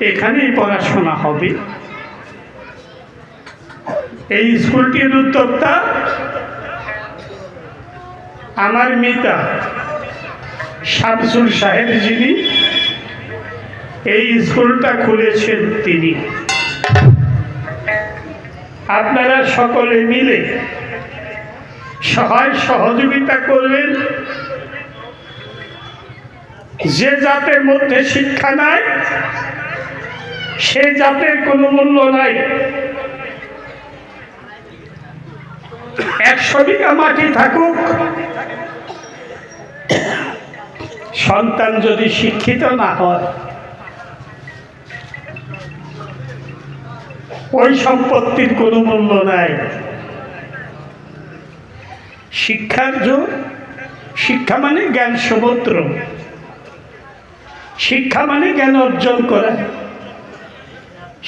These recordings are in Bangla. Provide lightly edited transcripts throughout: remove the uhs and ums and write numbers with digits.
এখানেই পড়াশোনা হবে। এই স্কুলটির উদ্যোক্তা আমার মিতা শামসুল সাহেব, যিনি এই স্কুলটা খুলেছেন তিনি। আপনারা সকলে মিলে সহায় সহযোগিতা করবেন। যে জাতের মধ্যে শিক্ষা নাই সে জাতের কোনো মূল্য নাই। 100 বিঘা মাটি থাকুক, সন্তান যদি শিক্ষিত না হয় ওই সম্পত্তির কোনো মূল্য নাই। শিক্ষার যুগ, শিক্ষা মানে জ্ঞান সমুদ্র, শিক্ষা মানে জ্ঞান অর্জন করা,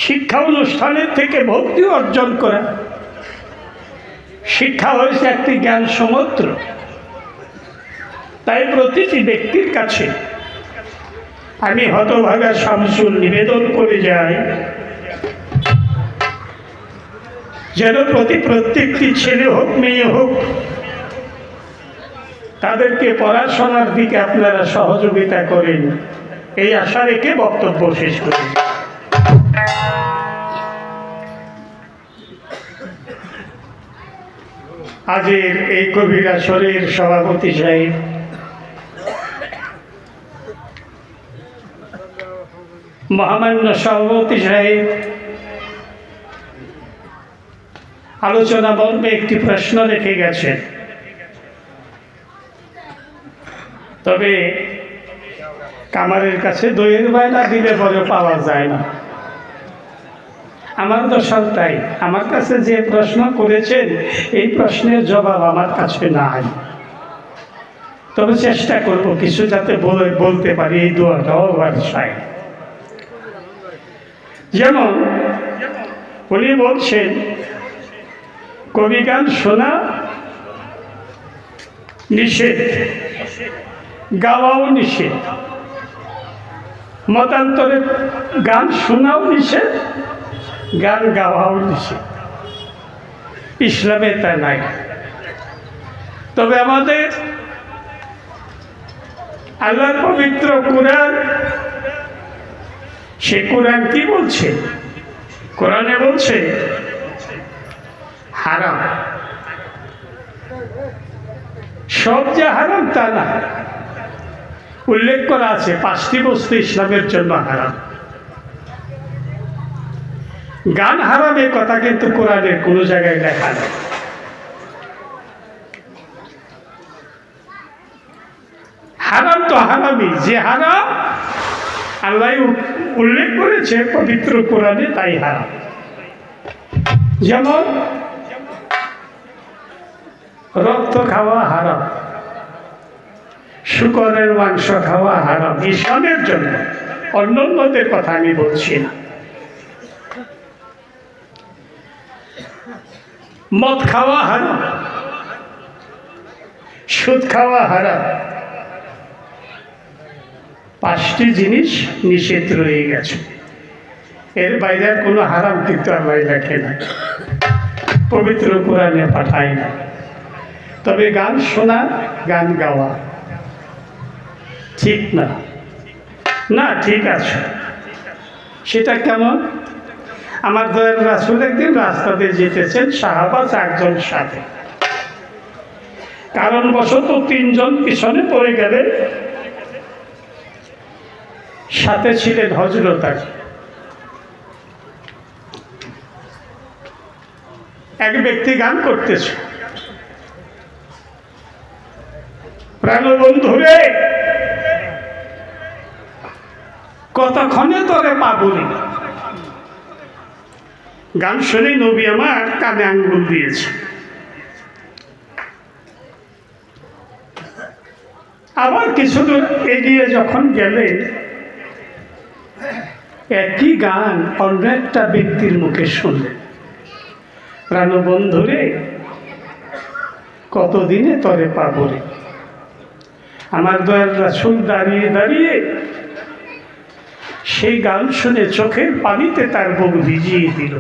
শিক্ষা অনুষ্ঠানের থেকে ভক্তি অর্জন করা। শিক্ষা হয়েছে একটি জ্ঞান সমুদ্র। তাই প্রতিটি ব্যক্তির কাছে আমি হতভাগা শামসুল নিবেদন করে যাই, যেন প্রত্যেকটি ছেলে হোক মেয়ে হোক তাদেরকে পড়াশোনার দিকে আপনারা সহযোগিতা করেন, এই আশা রেখে বক্তব্য শেষ করি। আজের এই কবির আসরের সভাপতি সাহেব, মহামান্য সভাপতি সাহেব, আলোচনা মর্মে একটি প্রশ্ন রেখে গেছেন। তবে কামারের কাছে দইয়ের বায়না দিলে পরে পাওয়া যায় না। আমার দশাও তাই। আমার কাছে যে প্রশ্ন করেছেন এই প্রশ্নের জবাব আমার কাছে নাই। তবে চেষ্টা করব কিছু যাতে বলতে পারি এই দোয়াটাও ব্যবসায়। যেমন উনি বলছেন কবিগান শোনা নিষেধ, গাওয়াও নিষেধ, মতান্তরে গান শোনাও নিষেধ, গান গাওয়াও নিষেধ। ইসলামে তা নাই। তবে আমাদের আল্লাহর পবিত্র কোরআন, সে কোরআন কি বলছে? কোরআনে বলছে হারাম। সব যে হারাম তা না, উল্লেখ করা আছে 5টি বস্তু ইসলামের জন্য হারাম। গান হারাম এ কথা কিন্তু কোরআনের কোনো জায়গায় লেখা নেই। হারাম তো হারামই, যে হারাম আল্লাহ উল্লেখ করেছে পবিত্র কোরআনে তাই হারাম। যেমন রক্ত খাওয়া হারাম, শূকরের মাংস খাওয়া হারাম ইসলামের জন্য। অন্যদের কথা আমি বলছি না। মদ খাওয়া হারাম, সুদ খাওয়া হারাম। 5টি জিনিস নিষেধ রয়ে গেছে। এর বাইরে কোনো হারাম কিন্তু আল্লাহ লেখে না, পবিত্র কোরআনে পাঠায় না। তবে গান শোনা, গান গাওয়া ঠিক না। না, ঠিক আছে। সেটা কেমন? আমার দয়াল রাসূল একদিন রাস্তাতে যেতেছেন সাহাবা 4 জন সাথে। কারণবশত 3 জন পিছনে পড়ে গেলেন, সাথে ছিলেন হযরত আলী। এক ব্যক্তি গান করতেছে, প্রাণবন্ধুরে কতক্ষণে তোরে পাবনি। গান শুনে নবী আমার কানে আঙ্গুল দিয়েছে। আবার কিছু দূর এগিয়ে যখন গেলেন একই গান অন্য একটা ব্যক্তির মুখে শুনলেন, প্রাণবন্ধুরে কতদিনে তরে পাবো রে। আমার দয়াল রাসূল দাঁড়িয়ে দাঁড়িয়ে সেই গান শুনে চোখের পানিতে তার বুক ভিজিয়ে দিল।